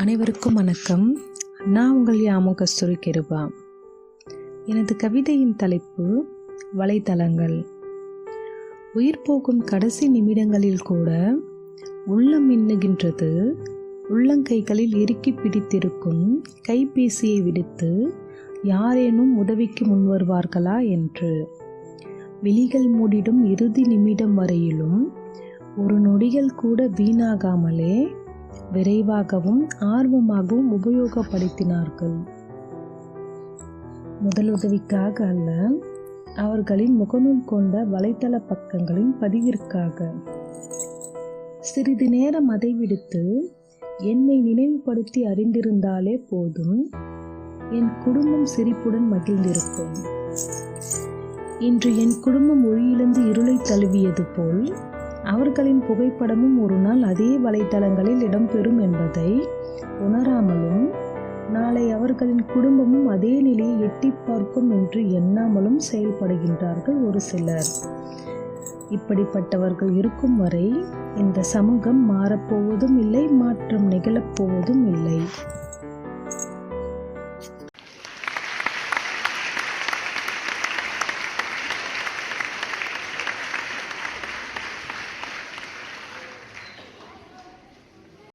அனைவருக்கும் வணக்கம். நான் உங்கள் யாமோ கஸ்தூரி கிருபா. எனது கவிதையின் தலைப்பு வலைத்தளங்கள். உயிர் போகும் கடைசி நிமிடங்களில் கூட உள்ளம் மின்னுகின்றது. உள்ளங்கைகளில் இறுக்கி பிடித்திருக்கும் கைபேசியை விடுத்து யாரேனும் உதவிக்கு முன்வருவார்களா என்று. விழிகள் மூடிடும் இறுதி நிமிடம் வரையிலும் ஒரு நொடிகள் கூட வீணாகாமலே விரைவாகவும் ஆர்வமாகவும் உபயோகப்படுத்தினார்கள். முதலுதவிக்காக அல்ல, அவர்களின் முகநூல் கொண்ட வலைத்தள பக்கங்களின் பதிவிற்காக. சிறிது நேரம் அதை விடுத்து என்னை நினைவுபடுத்தி அறிந்திருந்தாலே போதும், என் குடும்பம் சிரிப்புடன் மகிழ்ந்திருக்கும். இன்று என் குடும்பம் ஒளியிழந்து இருளை தழுவியது போல் அவர்களின் புகைப்படமும் ஒரு நாள் அதே வலைத்தளங்களில் இடம்பெறும் என்பதை உணராமலும், நாளை அவர்களின் குடும்பமும் அதே நிலையை எட்டி பார்க்கும் என்று எண்ணாமலும் செயல்படுகின்றார்கள் ஒரு சிலர். இப்படிப்பட்டவர்கள் இருக்கும் வரை இந்த சமூகம் மாறப்போவதும் இல்லை, மாற்றம் நிகழப்போவதும் இல்லை.